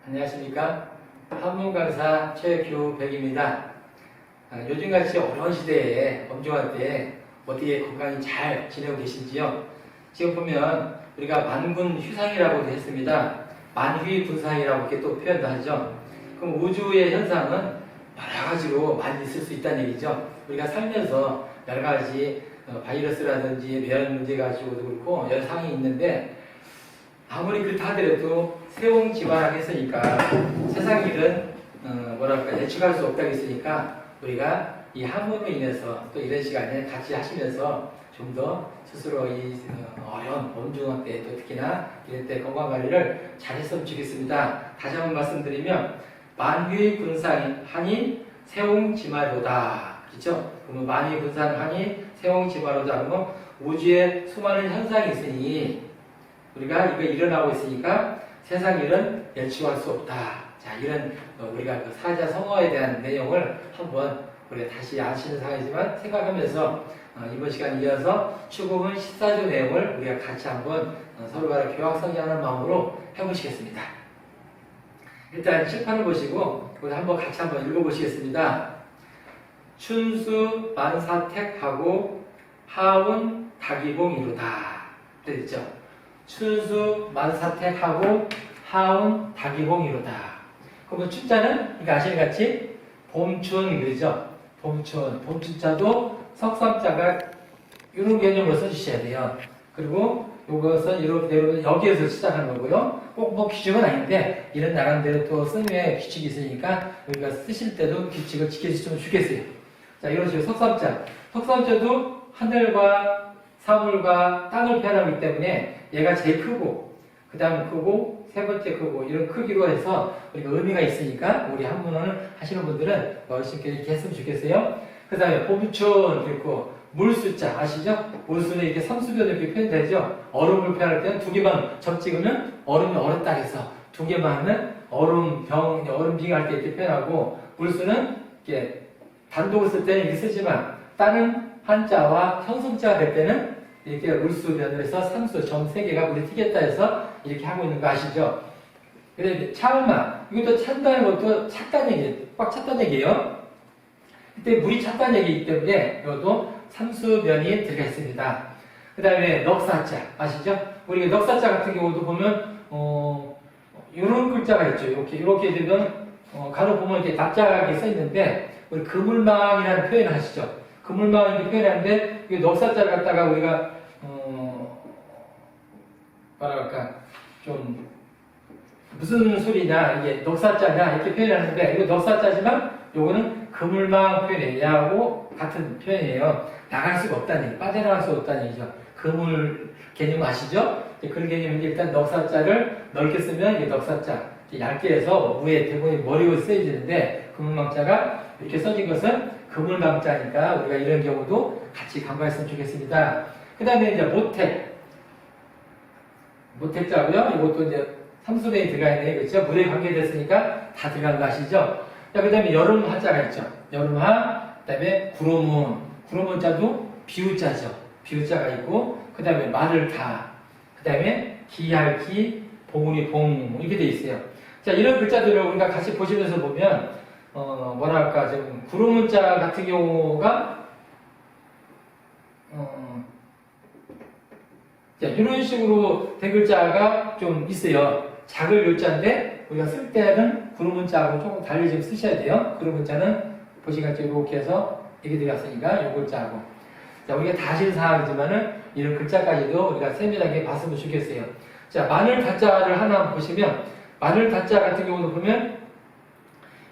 안녕하십니까. 한문 강사 최규백입니다. 요즘같이 어려운 시대에 엄중할 때 어떻게 건강히 잘 지내고 계신지요? 지금 보면 우리가 만군 휴상이라고도 했습니다. 만휘군상이라고 이렇게 또 표현도 하죠. 그럼 우주의 현상은 여러 가지로 많이 있을 수 있다는 얘기죠. 우리가 살면서 여러 가지 바이러스라든지 면 문제 가지고도 그렇고 여러 상황이 있는데 아무리 그렇다 하더라도 세옹지마라고 했으니까 세상 일은 뭐랄까 예측할 수 없다고 했으니까 우리가 이 한문으로 인해서 또 이런 시간에 같이 하시면서 좀 더 스스로 이 어려운 엄중한 때 또 특히나 이런 때 건강관리를 잘했으면 좋겠습니다. 다시 한번 말씀드리면 만휘군상하니 세옹지마로다. 그렇죠? 그러면 만휘군상하니 세옹지마로다. 그러면 우주에 수많은 현상이 있으니 우리가 이거 일어나고 있으니까 세상 일은 예측할 수 없다. 자, 이런 우리가 그 사자성어에 대한 내용을 한번 우리가 다시 아시는 상황이지만 생각하면서 이번 시간 이어서 추구문 14조 내용을 우리가 같이 한번 서로 간에 교학성장하는 마음으로 해보시겠습니다. 일단 칠판을 보시고 우리 한번 같이 한번 읽어보시겠습니다. 춘수 만사택하고 하운 다기봉이로다. 됐죠? 춘수 만사택하고 하운 다기봉이로다. 그러면 춘자는 이거 아시는 같이 봄춘 그러죠? 봄춘자도 석삼자가 이런 개념으로 써주셔야 돼요. 그리고 이것은 이렇게 여기에서 시작하는 거고요. 꼭 뭐 규칙은 아닌데 이런 나름대로 또 쓰는 규칙이 있으니까 우리가 쓰실 때도 규칙을 지켜주시면 좋겠어요. 자, 이런 식으로 석삼자. 석삼자도 하늘과 사물과 땅을 표현하기 때문에 얘가 제일 크고 그 다음 크고 세 번째 크고 이런 크기로 해서 우리가 의미가 있으니까 우리 한문을 하시는 분들은 멋있게 이렇게 했으면 좋겠어요. 그 다음에 봄춘 그리고 물수자 아시죠? 물수는 이렇게 삼수변으로 이렇게 표현되죠. 얼음을 표현할 때는 두 개만 접 찍으면 얼음이 얼었다 해서 두 개만 하면 얼음빙 할 때 이렇게 표현하고 물수는 이렇게 단독을 쓸 때는 이렇게 쓰지만 다른 한자와 형성자가 될 때는 이렇게 물수변을 해서 삼수 점 세 개가 물이 튀겠다 해서 이렇게 하고 있는 거 아시죠? 그래 차음마 이것도 찬다는 것도 찼다는 얘기예요. 꽉 찼다는 얘기예요. 이때 물이 찼다는 얘기이기 때문에 이것도 삼수변이 들어가 있습니다. 그 다음에 넉사자 아시죠? 우리 넉사자 같은 경우도 보면 이런 글자가 있죠. 이렇게 되면 간혹 보면 이렇게 납작하게 써 있는데 우리 그물망이라는 표현을 하시죠. 그물망 이렇게 표현하는데 이 넉사자를 갖다가 우리가 뭐랄까 좀 무슨 소리냐 이게 넉사자냐 이렇게 표현하는데 이거 넉사자지만 요거는 그물망 표현이에요. 하고 같은 표현이에요. 나갈 수가 없다는 얘기, 빠져나갈 수가 없다는 얘기죠. 그물 개념 아시죠? 그런 개념인데 일단 넉사자를 넓게 쓰면 이게 넉사자 얇게 해서 위에 대부분 머리로 써야 되는데 그물망자가 이렇게 써진 것은 그물망자니까 우리가 이런 경우도 같이 간과했으면 좋겠습니다. 그 다음에 이제 모택자고요. 이것도 이제 삼수변이 들어가 있네. 그렇죠? 물에 관계됐으니까 다 들어간 거 아시죠? 그 다음에 여름 하자가 있죠. 여름하, 그 다음에 구름문자도 비우자죠. 비우자가 있고, 그 다음에 말을 다, 그 다음에 기할기, 봉우리 봉, 이렇게 돼 있어요. 자, 이런 글자들을 우리가 같이 보시면서 보면, 뭐랄까, 좀, 구름문자 같은 경우가, 자, 이런 식으로 된 글자가 좀 있어요. 작을 요자인데, 우리가 쓸 때는 구름문자하고 조금 달리 좀 쓰셔야 돼요. 구름문자는 보시겠죠. 이렇게 해서 이렇게 들어갔으니까 요 글자하고. 자, 우리가 다 아시는 사항이지만은 이런 글자까지도 우리가 세밀하게 봤으면 좋겠어요. 자, 마늘 다자를 하나 보시면, 마늘 다자 같은 경우도 보면,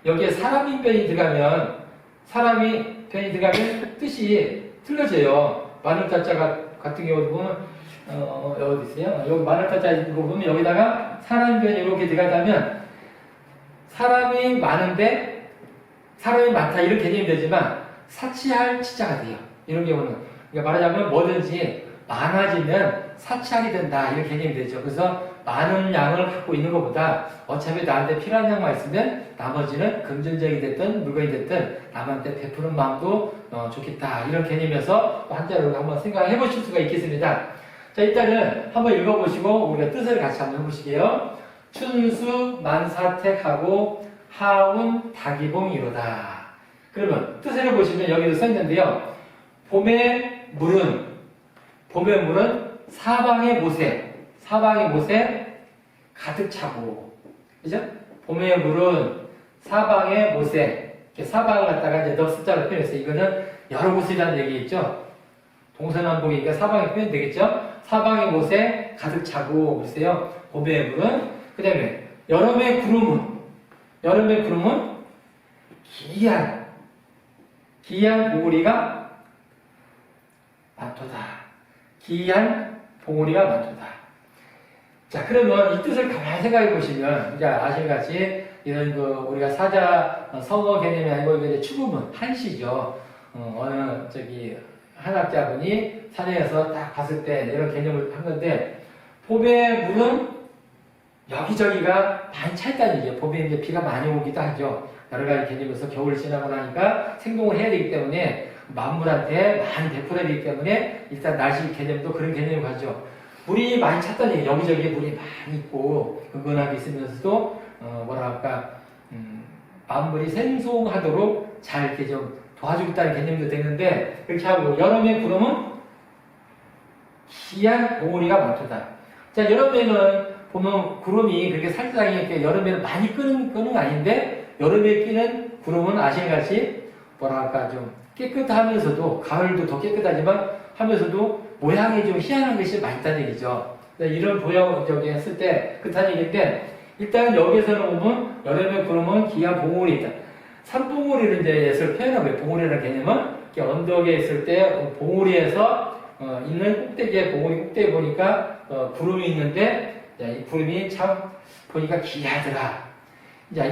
여기에 사람인 편이 들어가면, 뜻이 틀려져요. 마늘 다자 같은 경우도 보면, 어디 있어요? 여기 마늘 다자 있는 거 보면 여기다가 사람인 편이 이렇게 들어가면, 사람이 많은데, 사람이 많다 이런 개념이 되지만, 사치할 치자가 돼요. 이런 경우는. 그러니까 말하자면 뭐든지 많아지면 사치하게 된다. 이런 개념이 되죠. 그래서 많은 양을 갖고 있는 것보다 어차피 나한테 필요한 양만 있으면 나머지는 금전적이 됐든 물건이 됐든 남한테 베푸는 마음도 좋겠다. 이런 개념이어서 한자로 한번 생각해 보실 수가 있겠습니다. 자, 일단은 한번 읽어보시고 우리가 뜻을 같이 한번 해보시게요. 춘수 만사택하고 하운 다기봉이로다. 그러면 뜻을 보시면 여기도 써있는데요. 봄의 물은 사방의 못에 가득 차고, 그죠? 봄의 물은 사방의 못에, 사방을 갖다가 이제 넉숫자로 표현했어요. 이거는 여러 곳이라는 얘기겠죠? 동서남북이니까 사방에 표현되겠죠? 사방의 못에 가득 차고, 그랬어요. 봄의 물은, 그 다음에 여름의 구름은 기이한 봉우리가 많도다. 기이한 봉우리가 많도다. 자, 그러면 이 뜻을 가만히 생각해 보시면, 이제 아시는같이 이런 우리가 사자 성어 개념이 아니고 이게 추구문 한시죠. 어느 한학자분이 산에서 딱 봤을 때 이런 개념을 한 건데, 봄의 물은 여기저기가 많이 차 있다는 얘기예요. 봄에 이제 비가 많이 오기도 하죠. 여러 가지 개념에서 겨울을 지나고 나니까 생동을 해야 되기 때문에 만물한테 많이 배포되야 되기 때문에 일단 날씨 개념도 그런 개념을 가죠. 물이 많이 찼다는 얘기예요. 여기저기에 물이 많이 있고 은근하게 있으면서도 만물이 생송하도록 잘 이렇게 좀 도와주겠다는 개념도 되는데, 그렇게 하고 여름의 구름은 기이한 봉우리가 많도다. 자, 여름에는 보면 구름이 그렇게 살짝 이렇게 여름에는 많이 끄는 건 아닌데, 여름에 끼는 구름은 아시는같이 좀 깨끗하면서도, 가을도 더 깨끗하지만 하면서도 모양이 좀 희한한 것이 많이 있다는 얘기죠. 이런 보형 했을 때 그렇다는 얘기인데, 일단 여기에서는 보면 여름의 구름은 기이한 봉우리 있다. 산봉우리를 이제 표현하고요. 봉우리라는 개념은 이렇게 언덕에 있을 때 봉우리에서 있는 꼭대기에, 봉우리 꼭대기에 보니까 구름이 있는데, 이 구름이 참 보니까 기이하더라.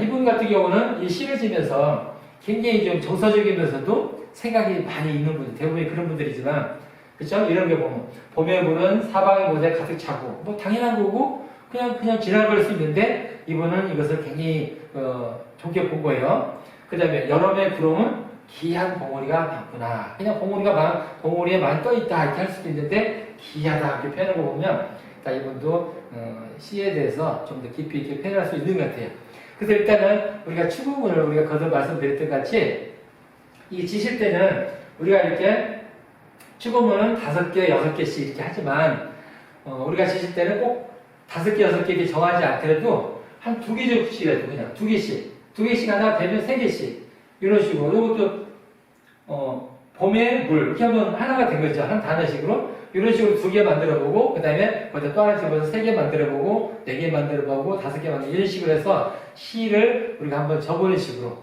이분 같은 경우는 이 시를 지면서 굉장히 좀 정서적이면서도 생각이 많이 있는 분들, 대부분이 그런 분들이지만, 그쵸? 이런 게 보면, 봄의 물은 사방의 못에 가득 차고, 뭐 당연한 거고, 그냥 지나갈 수 있는데, 이분은 이것을 굉장히, 좋게 본 거예요. 그 다음에, 여름의 구름은 기이한 봉우리가 많구나. 그냥 봉우리에 많이 떠있다. 이렇게 할 수도 있는데, 기이하다. 이렇게 표현하는 거 보면, 이분도, 시에 대해서 좀 더 깊이 있게 표현할 수 있는 것 같아요. 그래서 일단은 우리가 추구문을 우리가 거듭 말씀드렸던 같이 이 지실 때는 우리가 이렇게 추구문은 5개, 6개씩 이렇게 하지만 우리가 지실 때는 꼭 5개, 6개 이렇게 정하지 않더라도 한 2개 정도씩이라도 그냥 2개씩 하나 되면 3개씩 이런 식으로. 이것도 봄의 물 이렇게 하면 하나가 된 거죠. 한 단어식으로. 이런 식으로 2개 만들어보고, 그 다음에 거기다 또 하나 집어서 3개 만들어보고, 4개 만들어보고, 5개 이런 식으로 해서 시를 우리가 한번 적어보는 식으로,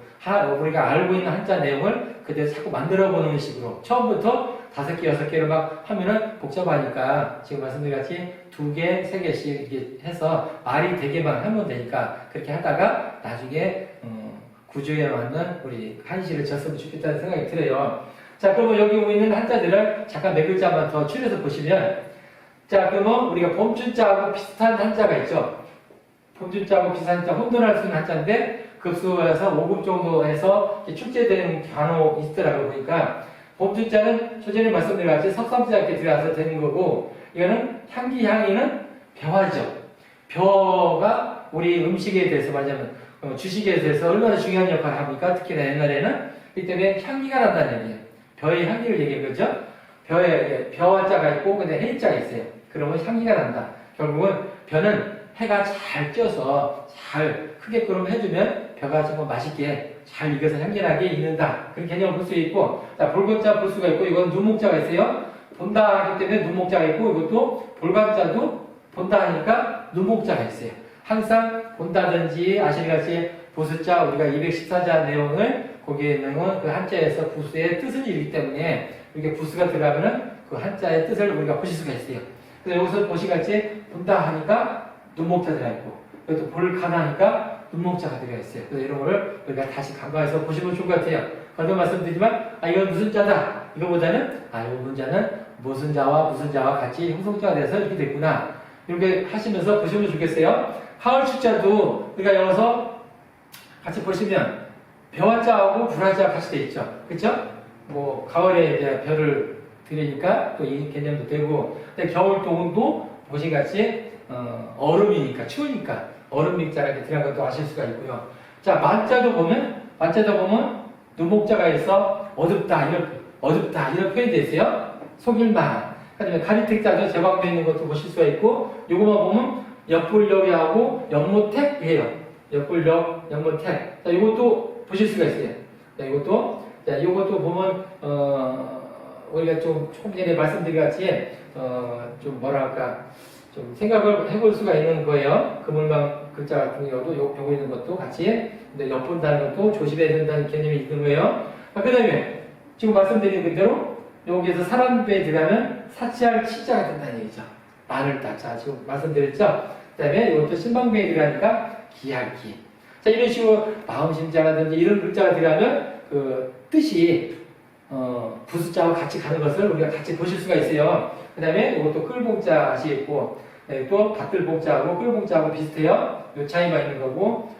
우리가 알고 있는 한자 내용을 그대로 자꾸 만들어보는 식으로, 처음부터 5개, 6개를 막 하면은 복잡하니까 지금 말씀드린 같이 2개, 3개씩 이렇게 해서 말이 되게만 하면 되니까 그렇게 하다가 나중에 구조에 맞는 우리 한시를 졌으면 좋겠다는 생각이 들어요. 자, 그러면 여기 있는 한자들을 잠깐 몇 글자만 더 추려서 보시면, 자, 그러면 우리가 봄춘자하고 비슷한 한자가 있죠. 봄춘자하고 비슷한 한자, 혼돈할 수 있는 한자인데, 급수에서 5급 정도 해서 출제되는 간혹 있더라고요. 보니까, 봄춘자는 초전에 말씀드린 같이 석삼자 이렇게 들어가서 되는 거고, 이거는 향기는 벼화죠. 벼가 우리 음식에 대해서 말하자면, 주식에 대해서 얼마나 중요한 역할을 합니까? 특히나 옛날에는. 이 때문에 향기가 난다는 얘기예요. 벼의 향기를 얘기한 거죠. 벼와 자가 있고, 근데 해자가 있어요. 그러면 향기가 난다. 결국은 벼는 해가 잘 쪄서 잘 크게끔 해주면 벼가 정말 맛있게 잘 익어서 향기나게 익는다. 그런 개념을 볼 수 있고, 자, 볼건자 볼 수가 있고, 이건 눈목자가 있어요. 본다 하기 때문에 눈목자가 있고, 이것도 볼감자도 본다 하니까 눈목자가 있어요. 항상 본다든지 아시는같이 부수자, 우리가 214자 내용을 거기에 있는 건 그 한자에서 부수의 뜻을 이루기 때문에 이렇게 부수가 들어가면은 그 한자의 뜻을 우리가 보실 수가 있어요. 그래서 여기서 보시같이 본다 하니까 눈목자 들어있고, 그래도 볼가나 하니까 눈목자가 들어있어요. 그래서 이런 거를 우리가 다시 간과해서 보시면 좋을 것 같아요. 거듭 말씀드리지만, 이건 무슨 자다. 이거보다는, 이 문자는 무슨 자와 같이 형성자가 돼서 이렇게 됐구나. 이렇게 하시면서 보시면 좋겠어요. 하을 추자도 우리가 여기서 같이 보시면, 벼화자하고 불화자가 같이 돼 있죠. 그쵸? 뭐, 가을에 이제 벼를 드리니까 또 이 개념도 되고, 근데 겨울 동도 보시같이, 얼음이니까, 추우니까, 얼음 밑자가 이렇게 들어간 것도 아실 수가 있고요. 자, 만자도 보면 눈목자가 있어 어둡다 이런 표현이 있어요. 속일만. 그다음에 가리택자도 제방돼 있는 것도 보실 수가 있고, 요거만 보면 옆불력이하고 연모택이에요. 옆불력, 연모택. 자, 요것도 보실 수가 있어요. 자, 요것도 보면 우리가 조금 전에 말씀드린 같이 좀 뭐랄까 좀 생각을 해볼 수가 있는 거예요. 그물망 글자 같은 경우도 요거 있는 것도 같이 근데 엿본다는 것도 조심해야 된다는 개념이 있는 거예요. 그 다음에 지금 말씀드린 그대로 여기에서 사람배에 들어가면 사치할 치자가 된다는 얘기죠. 마늘 따자 지금 말씀드렸죠. 그 다음에 이것도 신방배에 들어가니까 기할기. 자, 이런 식으로 마음심자라든지 이런 글자가 들어가면 그 뜻이 부수자와 같이 가는 것을 우리가 같이 보실 수가 있어요. 그 다음에 이것도 끌봉자 아시겠고, 또 밭들봉자하고 끌봉자하고 비슷해요. 요 차이만 있는 거고,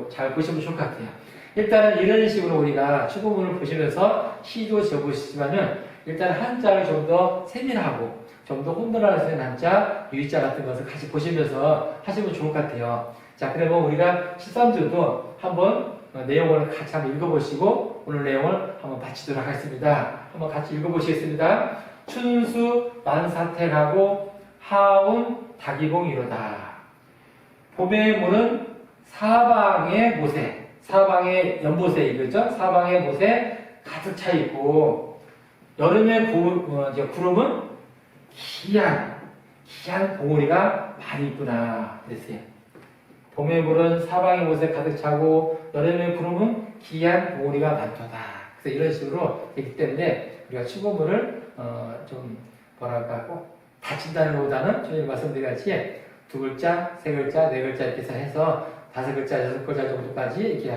잘 보시면 좋을 것 같아요. 일단은 이런 식으로 우리가 추구문을 보시면서 시도 지어보시지만은 일단 한자를 좀 더 세밀하고 좀 더 혼돈할 수 있는 한자, 유의자 같은 것을 같이 보시면서 하시면 좋을 것 같아요. 자, 그러면 우리가 13주도 한번 내용을 같이 한번 읽어보시고 오늘 내용을 한번 마치도록 하겠습니다. 한번 같이 읽어보시겠습니다. 춘수 만사택하고 하운 닭이봉이로다. 봄의 물은 사방의 모세, 사방의 연못에 이거죠. 사방의 못에 가득 차 있고 여름의 구름은 기한 봉우리가 많이 있구나 그랬어요. 봄의 물은 사방의 못에 가득 차고 여름의 구름은 기한 봉우리가 많도다. 그래서 이런 식으로 되기 때문에 우리가 추구물을 좀 뭐랄까 꼭 다친다는 것보다는 저희 말씀드렸지 두 글자, 세 글자, 네 글자 이렇게 해서 5글자, 6글자 정도까지 이렇게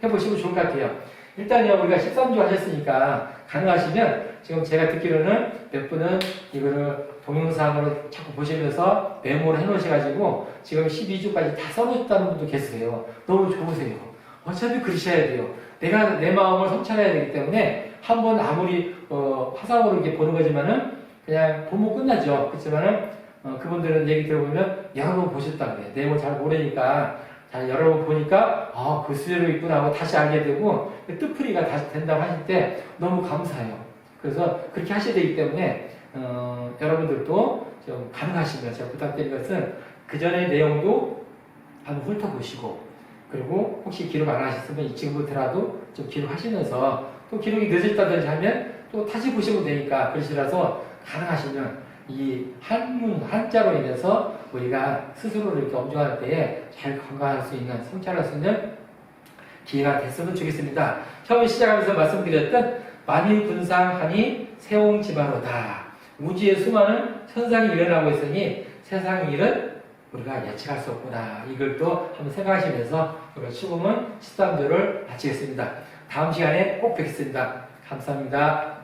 해보시면 좋을 것 같아요. 일단요, 우리가 13주 하셨으니까 가능하시면 지금 제가 듣기로는 몇 분은 이거를 동영상으로 자꾸 보시면서 메모를 해놓으셔가지고 지금 12주까지 다 써놓으셨다는 분도 계세요. 너무 좋으세요. 어차피 그러셔야 돼요. 내가 내 마음을 성찰해야 되기 때문에 한번 아무리 화상으로 이렇게 보는 거지만은 그냥 보면 끝나죠. 그렇지만은 그분들은 얘기 들어보면 여러 번 보셨다 그래요. 내용을 잘 모르니까 자, 여러 번 보니까 그 수요로 있구나 하고 다시 알게 되고 뜻풀이가 다시 된다고 하실 때 너무 감사해요. 그래서 그렇게 하셔야 되기 때문에 여러분들도 좀 가능하시면 제가 부탁드린 것은 그 전의 내용도 한번 훑어보시고 그리고 혹시 기록 안 하셨으면 지금부터라도 좀 기록하시면서 또 기록이 늦었다든지 하면 또 다시 보시면 되니까 글씨라서 가능하시면 이 한자로 인해서 우리가 스스로를 이렇게 엄정할 때에 잘 건강할 수 있는, 성찰할 수 있는 기회가 됐으면 좋겠습니다. 처음 시작하면서 말씀드렸던 만일분상하니 세옹지마로다. 우주에 수많은 현상이 일어나고 있으니 세상 일은 우리가 예측할 수 없구나. 이걸 또 한번 생각하시면서 우리가 추구문 13조를 마치겠습니다. 다음 시간에 꼭 뵙겠습니다. 감사합니다.